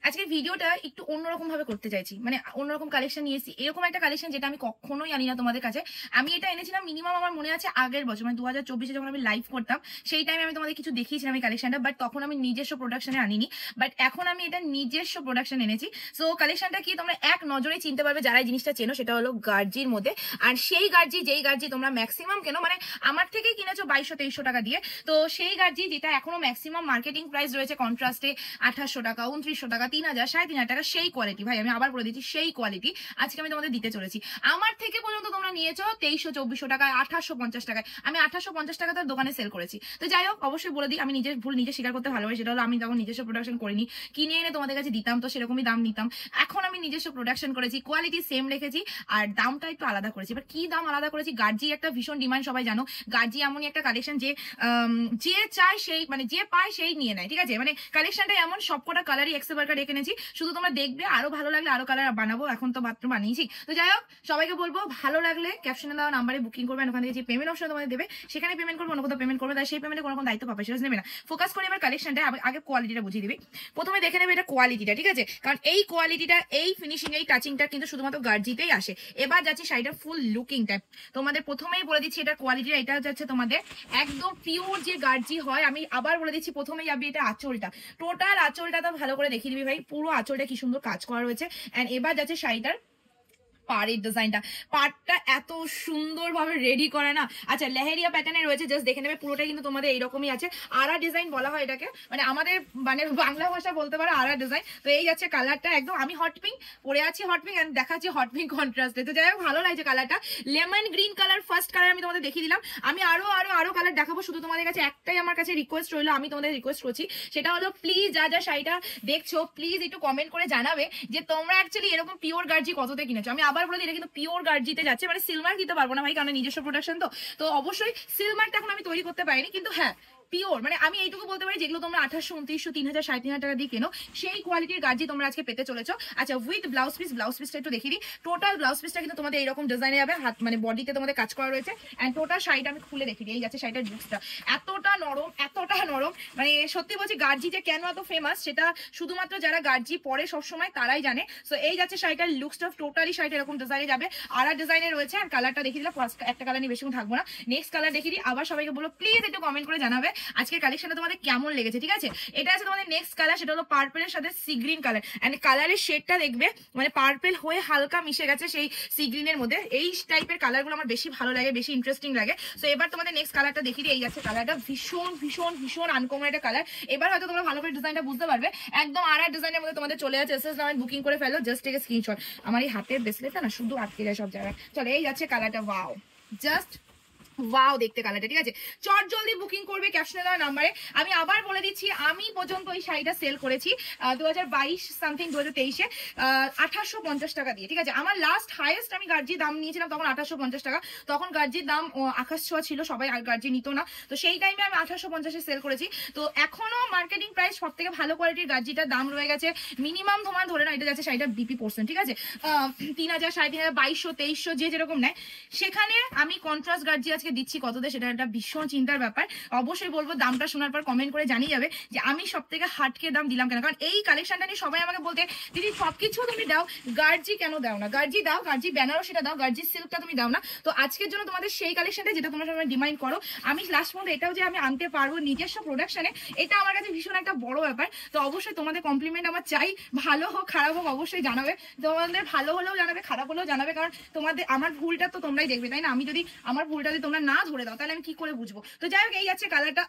আজকে ভিডিওটা একটু অন্যরকম ভাবে করতে চাইছি, মানে অন্যরকম কালেকশন নিয়ে এসেছি। এরকম একটা কালেকশন যেটা আমি কখনোই আনি না তোমাদের কাছে। আমি এটা এনেছিলাম মিনিমাম আমার মনে আছে আগের বছর, মানে 2024-এ যখন আমি লাইভ করতাম সেই টাইমে আমি তোমাদের কিছু দেখিয়েছিলাম এই কালেকশনটা, বাট তখন আমি নিজস্ব প্রোডাকশনে আনিনি। বাট এখন আমি এটা নিজস্ব প্রোডাকশন এনেছি। সো কালেকশনটা কি তোমরা এক নজরে চিনতে পারবে যারা এই জিনিসটা চেনো, সেটা হলো গার্জির মধ্যে। আর সেই গার্জি, যেই গার্জি তোমরা ম্যাক্সিমাম কেনো, মানে আমার থেকে কিনেছো 2200-2300 টাকা দিয়ে, তো সেই গার্জি যেটা এখনো ম্যাক্সিমাম মার্কেটিং প্রাইস রয়েছে কন্ট্রাস্টে 2800 টাকা, 2900 টাকা, 3000, 3500 টাকা, সেই কোয়ালিটি। ভাই আমি আবার বলে দিচ্ছি, সেই কোয়ালিটি আজকে আমি তোমাদের দিতে চলেছি। আমার থেকে পর্যন্ত তোমরা নিয়েছো 2300-2400 টাকায়, 1850 টাকায়। আমি 1850 টাকা তার দোকানে সেল করেছি। তো যাই হোক, অবশ্যই বলে দিই, আমি নিজের ভুল নিজে স্বীকার করতে ভালোবাসি। সেটা হলো আমি তখন নিজস্ব প্রোডাকশন করিনি, কিনে এনে তোমাদের কাছে দিতাম, তো সেরকমই দাম নিতাম। এখন আমি নিজস্ব প্রোডাকশন করেছি, কোয়ালিটি সেম রেখেছি, আর দামটা একটু আলাদা করেছি। এবার কি দাম আলাদা করেছি, গার্জি একটা ভীষণ ডিমান্ড, সবাই জানো। গার্জি এমনই একটা কালেকশন যে যে চায় সেই, মানে যে পায় সেই নিয়ে নেয়, ঠিক আছে। মানে কালেকশনটা এমন, সবকটা কালারই এক্সেবারকার রেখে নিয়েছি। শুধু তোমরা দেখবে, আরো ভালো লাগলে আরো কালার বানাবো, এখন তো মাত্র বানিয়েছি। তো যাই হোক, সবাইকে বলবো ভালো লাগলে ক্যাপশনে দেওয়া নাম্বারে বুকিং করবেন, ওখান থেকে যে পেমেন্ট অপশন তোমাদের দেবে সেখানে পেমেন্ট করবো, অন্য কোথাও পেমেন্ট করবে, তাই সেই পেমেন্টে কোনো দায়িত্ব পাবে সেটা নেবে না। ফোকাস করে এবার কালেকশনটা আগে কোয়ালিটিটা বুঝিয়ে দিবি। প্রথমে দেখে নেবে এটা কোয়ালিটিটা, ঠিক আছে, কারণ এই কোয়ালিটিটা, এই ফিনিশিং, এই টাচিংটা কিন্তু শুধুমাত্র গার্জিতেই আসে। এবার যাচ্ছে শাড়িটার ফুল লুকিং টাইপ। তোমাদের প্রথমেই বলে দিচ্ছি এটা কোয়ালিটিটা, এটা যাচ্ছে তোমাদের একদম পিওর যে গার্জি হয়। আমি আবার বলে দিচ্ছি, প্রথমেই যাবি এটা আঁচলটা, টোটাল আঁচলটা তো ভালো করে দেখিয়ে দিবি ভাই, পুরো আঁচলটা কি সুন্দর কাজ করা রয়েছে। এন্ড এবার যাচ্ছে শাড়িটার পাড়ের ডিজাইনটা, পাড়টা এত সুন্দর ভাবে রেডি করে না। আচ্ছা, লেহেরিয়া প্যাটার্নে রয়েছে, জাস্ট দেখে নেবে, পুরোটা কিন্তু তোমাদের এইরকমই আছে। আরা ডিজাইন বলা হয় এটাকে, মানে আমাদের মানে বাংলা ভাষা বলতে পারো আরা ডিজাইন। তো এই যাচ্ছে কালারটা, একদম আমি হট পিঙ্ক পরে আছি, হট পিঙ্ক, এন্ড দেখাচ্ছি হট পিঙ্ক কন্ট্রাস্টে। তো যাই হোক, ভালো লাগছে কালারটা। Lemon green colour first colour আমি তোমাদের দেখিয়ে দিলাম। আমি আরো আরো আরো কালার দেখাবো, শুধু তোমাদের কাছে একটাই আমার কাছে রিকোয়েস্ট রইলো, আমি তোমাদের রিকোয়েস্ট করছি, সেটা হলো প্লিজ যা যা শাড়িটা দেখছো প্লিজ একটু কমেন্ট করে জানাবে যে তোমরা অ্যাকচুয়ালি এরকম পিওর গার্জি কততে কিনেছো। আমি আবার বলে দিই, এটা কিন্তু পিওর গার্জিতে যাচ্ছে, মানে সিলমার দিতে পারবো না ভাই, কারণ নিজস্ব প্রোডাকশন। তো অবশ্যই সিলমারটা এখন আমি তৈরি করতে পারিনি, কিন্তু হ্যাঁ পিওর, মানে আমি এইটুকু বলতে পারি, যেগুলো তোমরা 2800, 2900, 3000, 3500 টাকা দিয়ে কেনো, সেই কোয়ালিটির গার্জি তোমরা আজকে পেতে চলেছো। আচ্ছা, উইথ ব্লাউজ পিস, ব্লাউজ পিসটা একটু দেখিয়ে দিই। টোটাল ব্লাউজ পিসটা কিন্তু তোমাদের এরকম ডিজাইনে যাবে, হাত মানে বডিতে তোমাদের কাজ করা রয়েছে। এন্ড টোটাল শাড়িটা আমি খুলে দেখিয়ে দিই, এই যাচ্ছে শাড়িটার লুকসটা, এতটা নরম, এতটা নরম, মানে সত্যি বলছি গার্জি যে কেন এত ফেমাস সেটা শুধুমাত্র যারা গার্জি পরে সবসময় তারাই জানে। সো এই যাচ্ছে শাড়িটার লুকসটা, টোটালি শাড়িটা এরকম ডিজাইনে যাবে, আর ডিজাইনে রয়েছে। আর কালারটা দেখিয়ে দিলাম, ফার্স্ট একটা কালার নিয়ে বেশিক্ষণ থাকবো না, নেক্সট কালার দেখিয়ে দিই। আবার সবাইকে বলো প্লিজ একটু কমেন্ট করে জানাবে আজকের কালেকশনটা তোমাদের কেমন লেগেছে, ঠিক আছে। এটা আছে তোমাদের নেক্সট কালার, সেটা হলো পার্পেলের সাথে সি গ্রিন কালার। এন্ড কালারের শেডটা দেখবে, মানে পার্পেল হয়ে হালকা মিশে গেছে সেই সি গ্রিনের মধ্যে। এই টাইপের কালারগুলো আমার বেশি ভালো লাগে, বেশি ইন্টারেস্টিং লাগে। সো এবার তোমাদের নেক্সট কালারটা দেখিয়ে দিই, এই যাচ্ছে কালারটা, ভীষণ ভীষণ ভীষণ আনকমন একটা কালার। এবার হয়তো তোমরা ভালো করে ডিজাইনটা বুঝতে পারবে, একদম আর ডিজাইনের মধ্যে তোমাদের চলে যাচ্ছে। এসএস নাম্বার বুকিং করে ফেলো, জাস্ট টেক স্ক্রিনশট। আমার এই হাতের ব্রেসলেটটা না শুধু আটকে যায় সব জায়গায়। চলো, এই যাচ্ছে কালারটা, ওয়াও, জাস্ট ওয়াও দেখতে কালারটা, ঠিক আছে। চট জলদি বুকিং করবে ক্যাপশনে দেওয়া নাম্বারে। আমি আবার বলে দিচ্ছি, আমি পর্যন্ত এই শাড়িটা সেল করেছি 2022 সামথিং, 2023-এ 1850 টাকা দিয়ে, ঠিক আছে। আমার লাস্ট হাইয়েস্ট আমি গার্জির দাম নিয়েছিলাম তখন 1850 টাকা। তখন গার্জির দাম আকাশ ছোঁয়া ছিল, সবাই আর গার্জি নিত না। তো সেই টাইমে আমি 1850-এ সেল করেছি। তো এখনো মার্কেটিং প্রাইস সব থেকে ভালো কোয়ালিটির গার্জিটার দাম রয়ে গেছে মিনিমাম, তোমার ধরে না এটা যাচ্ছে শাড়িটার বিপি পোর্শন, ঠিক আছে, 3000, 3500, 2200, 2300 যে যেরকম নেয়। সেখানে আমি কন্ট্রাস্ট গার্জি আজকে দিচ্ছি কততে, সেটা একটা ভীষণ চিন্তার ব্যাপার। অবশ্যই বলবো দামটা শোনার পর কমেন্ট করে জানিয়ে যাবে যে আমি সব থেকে হাটকে দাম দিলাম কেন। কারণ এই কালেকশনটা নিয়ে সবাই আমাকে বলতে, দিদি সবকিছু তুমি দাও, গার্জি কেন দাও না? গার্জি দাও, গার্জি বেনারসিটা দাও, গার্জি সিল্কটা তুমি দাও না। তো আজকের জন্য তোমাদের সেই কালেকশনটা যেটা তোমরা সবাই ডিমান্ড করো, আমি লাস্ট পর্যন্ত এটাও যে আমি আনতে পারবো নিজস্ব প্রোডাকশনে, এটা আমার কাছে ভীষণ একটা বড় ব্যাপার। তো অবশ্যই তোমাদের কমপ্লিমেন্ট আমার চাই, ভালো হোক খারাপ হোক অবশ্যই জানাবে। তোমাদের ভালো হলেও জানাবে, খারাপ হলেও জানাবে, কারণ তোমাদের আমার ভুলটা তো তোমরাই দেখবে, তাই না? আমি যদি আমার ভুলটা যদি তোমরা না ধরে দাও তাহলে আমি কি করে বুঝবো? তো যাই হোক, এই যাচ্ছে কালারটা,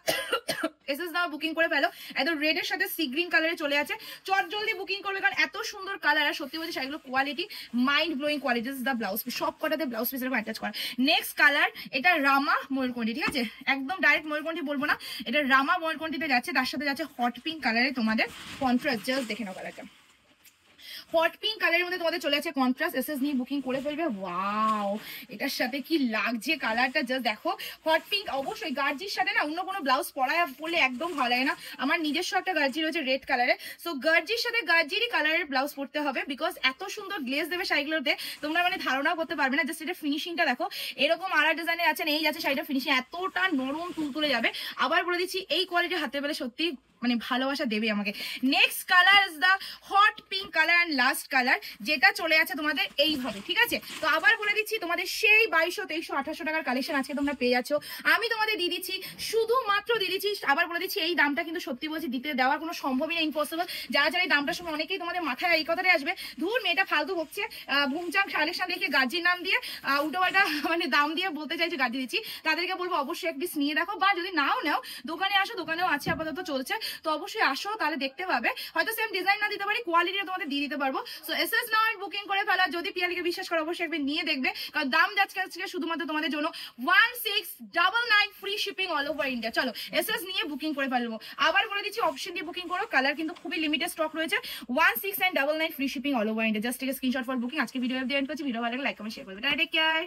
এসএস দাও বুকিং করে ফেলো। একদম রেড এর সাথে সি গ্রিন কালারে চলে আছে, চট জলদি বুকিং করবে, কারণ এত সুন্দর কালার। আর সত্যি বলছি শাড়িগুলো quality mind blowing quality. This is the blouse piece, সব কটাতে ব্লাউজ পিস এরকম অ্যাটাচ করা। নেক্সট কালার, এটা রামা ময়ূরকণ্ঠী, ঠিক আছে, একদম ডাইরেক্ট ময়ূরকণ্ঠী বলবো না, এটা রামা ময়ূরকণ্ঠীতে যাচ্ছে, তার সাথে যাচ্ছে হট পিঙ্ক কালারে তোমাদের কন্ট্রাস্ট। জাস্ট দেখে নাও কালারটা, হট পিঙ্ক কালারের মধ্যে তোমাদের চলে আছে কন্ট্রাস্ট। এসএস নিয়ে বুকিং করে ফেলবে। ওয়াও, এটার সাথে কি লাগছে কালারটা, জাস্ট দেখো। হট পিঙ্ক, অবশ্যই গার্জির সাথে না অন্য কোনো ব্লাউজ পরলে একদম ভালো লাগে না। আমার নিজস্ব একটা গার্জি রয়েছে রেড কালারে, সো গার্জির সাথে গার্জিরই কালারের ব্লাউজ পরতে হবে, বিকজ এত সুন্দর গ্লেজ দেবে শাড়িগুলোতে তোমরা মানে ধারণাও করতে পারবে না। জাস্ট এটা ফিনিশিংটা দেখো, এরকম আড়া ডিজাইনের আছেন, এই যাচ্ছে শাড়িটা ফিনিশিং, এতটা নরম তুলতুলে যাবে। আবার বলে দিচ্ছি, এই কোয়ালিটির হাতে পেলে সত্যি মানে ভালোবাসা দেবে আমাকে। Next colour is the hot and last colour, যেটা চলে আছে তোমাদের এইভাবে, ঠিক আছে? তো আবার বলে দিচ্ছি, তোমাদের সেই 2200, 2300, 2800 টাকার কালেকশন আজকে তোমরা পেয়ে যাচ্ছ। আমি তোমাদের দিয়ে দিচ্ছি, শুধুমাত্র দিয়ে দিচ্ছি, আবার বলে দিচ্ছি, এই দামটা কিন্তু সত্যি বলছি দিতে দেওয়ার কোনো সম্ভবই না, ইম্পসিবল। যারা যারা এই দামটার সময় অনেকেই তোমাদের মাথায় এই কথাটাই আসবে, ধুর মেয়েটা ফালতু বকছে, ভুমচাং কালেকশন দেখে গাজির নাম দিয়ে উল্টোপাল্টা মানে দাম দিয়ে বলতে চাইছে গাজি দিচ্ছি, তাদেরকে বলবো অবশ্যই এক পিস নিয়ে রাখো, বা যদি নাও নাও দোকানে আসো, দোকানেও আছে আপাতত চলছে, তো অবশ্যই আসো, তাহলে দেখতে পাবে। হয়তো সেম ডিজাইন না দিতে পারি, কোয়ালিটিটা তোমাদের দিয়ে দিতে পারবো। সো এসএস নাও বুকিং করে ফেলা, যদি পিয়ালিকে বিশ্বাস করো অবশ্যই একবার নিয়ে দেখবে, কারণ দাম যাচ্ছে আজকে শুধুমাত্র তোমাদের জন্য 1699 free shipping all over India. চলো এসএস নিয়ে বুকিং করে ফেলবো। আবার বলে দিচ্ছি, অপশন দিয়ে বুকিং করো, কালার কিন্তু খুবই লিমিটেড স্টক রয়েছে, 1699 free shipping all over India. Just take screenshot for booking. আজকে ভিডিও এন্ড করছি, ভিডিও ভালো লাগলে লাইক কমেন্ট শেয়ার করবে। Take care.